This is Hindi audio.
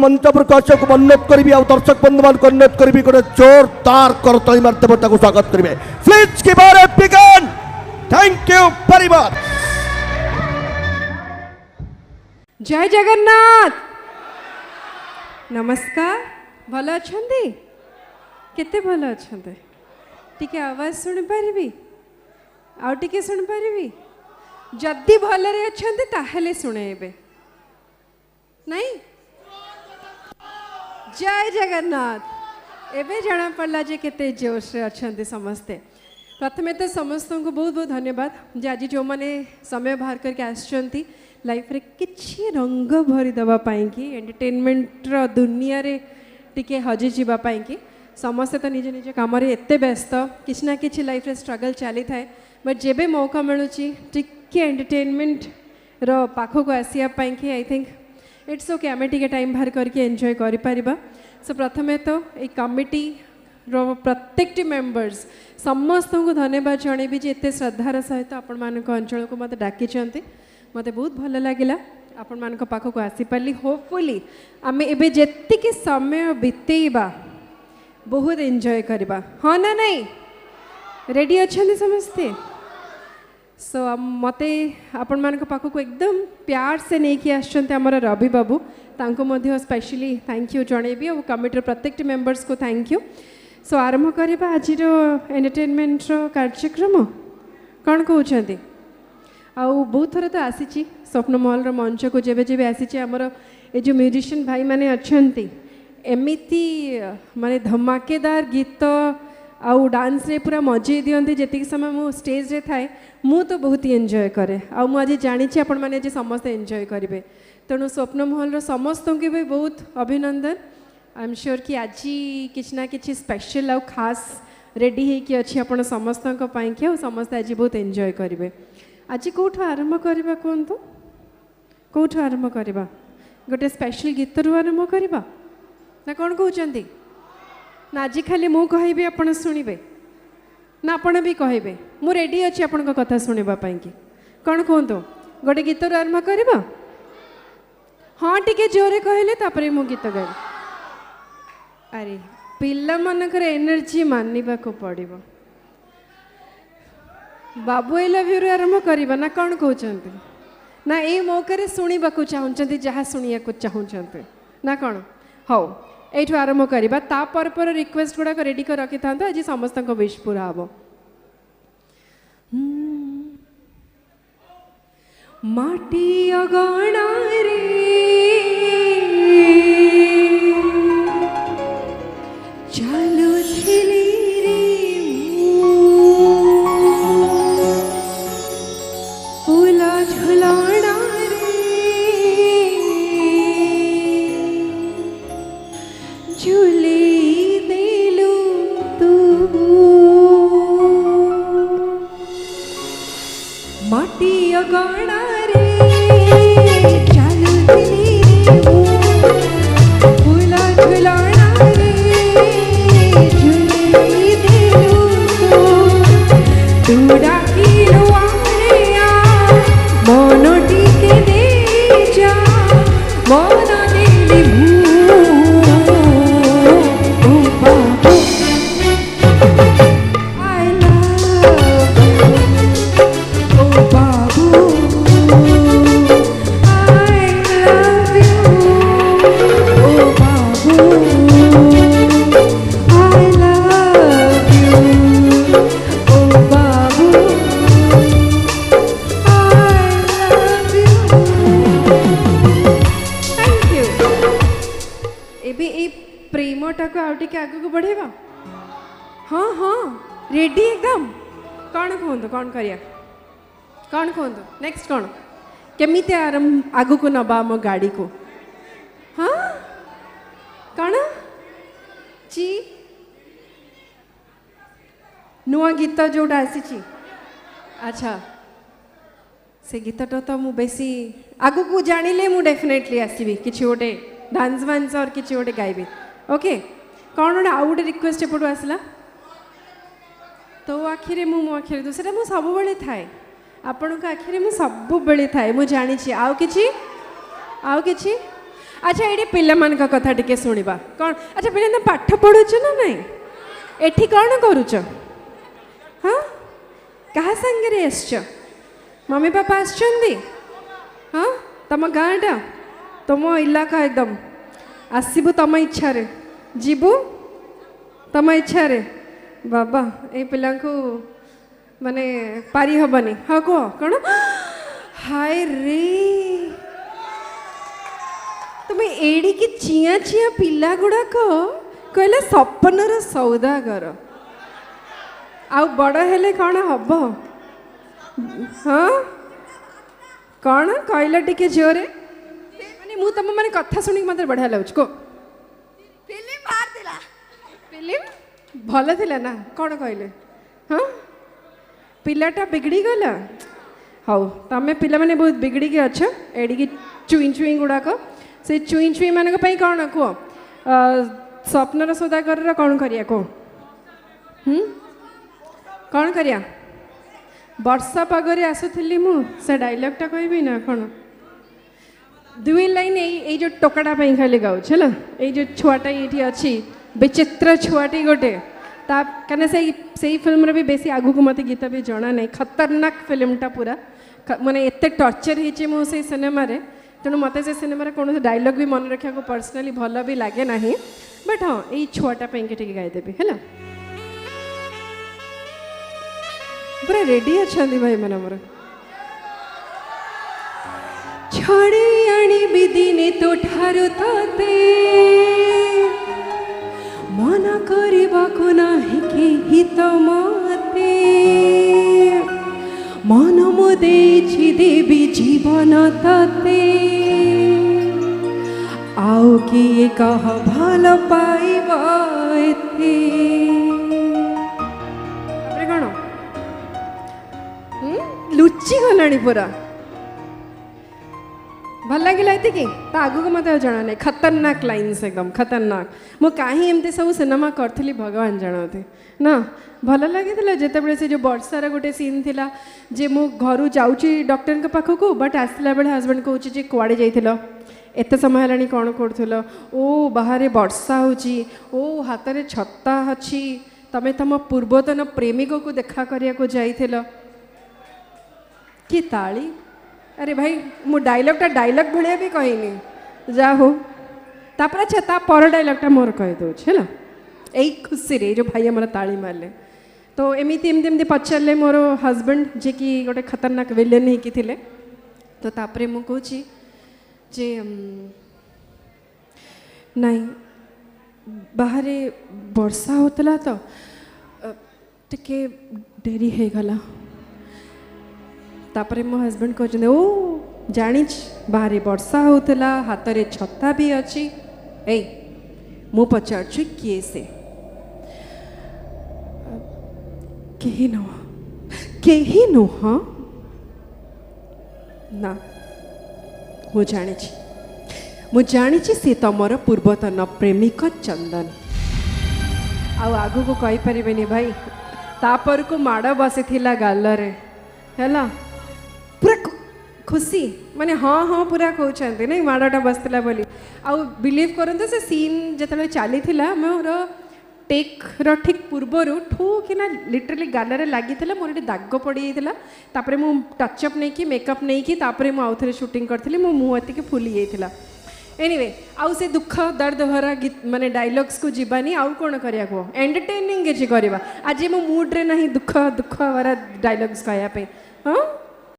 मंच पर आशा को अनुरोध करी आ दर्शक बंधु मान अनुरोध करी गोटे जोरदार करताली माध्यम स्वागत करेंगे। Please give a big hand. Thank you very much. जय जगन्नाथ। नमस्कार। भल अच्छे केते भल अच्छे टिके आवाज सुन पारिबी आउ टिके सुन पारिबी जदि भलरे अच्छे ताहले सुनेबे नहीं। जय जगन्नाथ। एबे जाना पड़ला जे केते जोश रे अच्छे समस्ते। प्रथमे तो समस्त को बहुत बहुत धन्यवाद जे आज जो माने समय बाहर करके आछंती लाइफ रे किछि रंग भरी दबा पाई कि एंटरटेनमेंट रो दुनिया रे टिके हजि जीवा पाई कि समस्ते तो निज निज काम रे एते व्यस्त किछि ना किछि लाइफ रे स्ट्रगल चली थाए बट जेबे मौका मिलुची टिके एंटरटेनमेंट रो पाखो को आसिया पाई कि आई थिंक इट्स ओके आमे टिके टाइम बाहर करके एंजॉय करि परिबा। सो प्रथमे तो ए कमिटी रो प्रत्येक मेंबर्स समस्त को धन्यवाद जणेबी जे एते श्रद्धार सहित आपण मानक अंचल को मते डाकी चंती मते बहुत भल लगिला आपण मानक पाखो को आसी पाली। होपफुली आमे एबे जेतिके समय बितेइबा बहुत एंजॉय करबा हाँ ना नहीं रेडी अच्छे समस्ते। सो मते आपण मानक पाखो को एकदम प्यार से नहीं कि आछंते हमर रवि बाबू तांको मध्य स्पेशली थैंक यू जणेबी और कमिटी प्रत्येक मेंबर्स को थैंक यू। सो आरंभ करबा आज एंटरटेनमेंट कार्यक्रम कौन कहते आउ बहुत थर तो आसी स्वप्न महल मंच को जेबे जेबे आसी आमर ये जो म्यूजिशियन भाई माने अच्छंती एमिति माने धमाकेदार गीत आउ डांस रे पूरा मजे दियंती जेतिक समय मु स्टेज रे थाए मु तो बहुत ही एंजॉय करे आउ मु आज जानी आपण माने जे समस्त एंजॉय करिवे तेणु स्वप्न महल रो समस्त के भी बहुत अभिनंदन। आई एम श्योर कि आज किछ ना किछ स्पेशल आउ खास रेडी है कि अच्छी आपण समस्त पाई कि समस्त आज बहुत एंजॉय करिवे। आज कौठु आरंभ करबा कोंतु कौठु आरंभ करबा गोटे स्पेशल गीत रु आरंभ करबा ना कौन कहते ना आज खाली मु कहबी आपण शुणिबे ना आपण भी कहबे मु रेडी अच्छी आपण कथा शुणा कि कौन कहतु गोटे गीत रु आरंभ करबा हाँ टिके जोरे कहले तापरे मु गीत गाइबी। अरे पिला मानकर एनर्जी मानिबा को पड़िबो बाबू आई लव यू आरंभ करबा ना कौन कहते ना ये मौके शुणा को चाहते जहाँ शुणा को चाहते ना कौन हौ ये आरंभ करवा तापर पर रिक्वेस्ट गुड़ाक रेडी कर रखी था आज समस्त विश पूरा हम। माटी अगणा रे चालुथिली रे फूला झुलाणा रे झूली देलू तू माटी अगणा रे चालुथिली रे फूला झुलाणा रे झूली देलू तू डाकिलू आया मन टिके दे जा मन देली आगे को बढ़ेबा हाँ हाँ रेडी एकदम कौन कहतु कौन करिया कौन कहतु नेक्स्ट कौन केमिते आरंभ आगु को नबा मो गाड़ी को हाँ कौन ची नुआ गीत जोटा आसी अच्छा से गीतटा तो मु बेसी आगु को जानिले मु डेफिनेटली आसीबी किछि गोटे डांस वांस और किछि गोटे गाइबी ओके कौन गोटे आउ गोटे रिक्वेस्ट एपटू आसला तो आखिरे मु मो आखिरे तो सेटा मु सब बेले थाए आपण आखिरे मु सब बेले थाए मु जानी छी आउ किछि अच्छा ये पिलाମାନଙ୍କ कथा टिके शुणा कौन अच्छा पिला तुम पाठ पढ़ुच ना नहीं एठी कौन करुच हाँ क्या संगे आसछ मम्मी पापा आसछन्ती हाँ तुम गाँटा तुम इलाका एकदम आसबू तुम इच्छा जीवु तुम इच्छा बाबा ये पिला माने पारी हबनी हाँ कह कौन हाय रे तुम एड़ी की चिया चिया पिला गुड़ाक कहले सपनर सौदागर आउ बड़ हेले कौन हम हाँ कौन कहला टिके जोरे माने मु तुम माने कथा सुनिक मत बढ़िया लगुच को फिल्म भल थिला ना कौन कहले हाँ पिलाटा बिगड़ी गला हाउ तमें पिला माने बहुत बिगड़ी के अच्छ एडिकी चुई चुई गुड़ाक से चुई चुई मान कौन कह स्वप्नर सौदागर कौन करिया कह कौन करिया वर्षा पगरे आसुली मु से डायलॉगटा कहबी ना कौन दुई लाइन ये जो टोकाटा खाली गाँच है ये जो छुआटा ये अच्छी विचित्र छुआटी गोटे कहीं से फिल्म रे भी बेसी आगु को मत गीत भी जना नहीं खतरनाक फिल्मटा पूरा माने एते टर्चर होइचे मो से सिनेमा रे तेणु मत से सिनेमा रे कौन डायलॉग भी मन रखा को पर्सनली भल भी लगे ना बट हाँ ये छुआटा टे गाईदेवी है पूरा रेडी अच्छा भाई मैंने मोर छड़ी आनी बिदिने तो ठारू तते मना करबाको नाही केही तो मते मन मो देछि देवी जीवन तते आउ किए कह भल पाइब एते कौन लुचि गलानी पूरा भल लगे कि आगू को मत जना नहीं खतरनाक लाइन्स एकदम खतरनाक मु कहीं एमती सब सिनेमा करी भगवान जानते ना भल लगी जिते से जो वर्षार गोटे सीन थिला जे मु घर जाऊँगी डॉक्टर पाखक बट आसला बेले हजबैंड कहूँ जे कुआड़े जाइल एत समय है कौन कर ओ बाहर वर्षा होची ओ हाथ में छत्ता अच्छी तमें तुम पूर्वतन प्रेमिक को देखा करने को जाइल कि ताली अरे भाई मु डायलॉगटा डायलॉग भाया भी कहनी जा हो तापर अच्छा ता पर डायलॉगटा मोर कह दूच है यही खुशी रे जो भाई मोर ताली मारले तो एमती एमती एमती पचारे मोर हजबैंड जे कि गोटे खतरनाक विलेन होकी थिले तो तापरे मु कहूँ जे नहीं बाहर वर्षा होतला तो टिके डेरी हो गला तापरे मो हजबैंड कहते ओ जानी बाहर वर्षा होतला हाथ रे छत्ता भी अच्छी ए मु पचार किए से कही नुह ना मु जानी से तमर पूर्वतन प्रेमिक चंदन आगु को कही परिबेनी भाई तापर को माड़ बसी थिला गालरे हैला पूरा खुशी माने हाँ हाँ पूरा कहते नहीं माड़टा बसला बोली आउ बिलीव करते से सीन जो चली मोर टेक ठीक पूर्वर ठूकिना लिटरली गालरे लगी मोर दाग पड़ जाता मु टचअप नहीं कि मेकअप नहीं कि आउ थे शूटिंग करी मो मुँह एति फुली जाता एनीवे आउ से दुख दर्द भरा गीत माने डायलॉग्स को जीवानी आउ कौन करिया को एंटरटेनिंग किसी करवा आज मो मूड रे नहीं दुख दुख भरा डायलॉग्स कहया पे हाँ